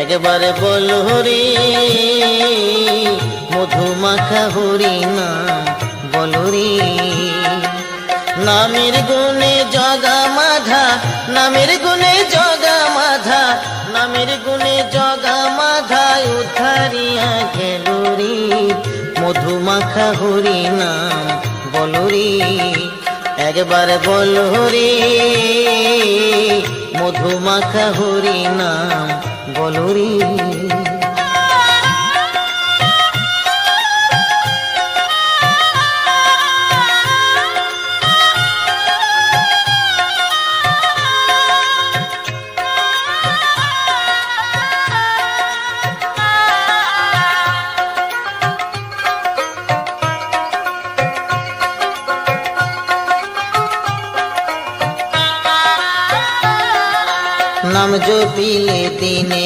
একবার বল হরি মধুমাখা হরি নাম বল রে। নামের গুণে জগা মাধা, নামের গুণে জগা মাধা, নামের গুণে জগা মাধা উদ্ধারিয়া গেল রে। মধুমাখা হরি নাম বল রে। একবার বল হরি মধুমাখা হরি নাম বল রে। নাম জপিলে দিনে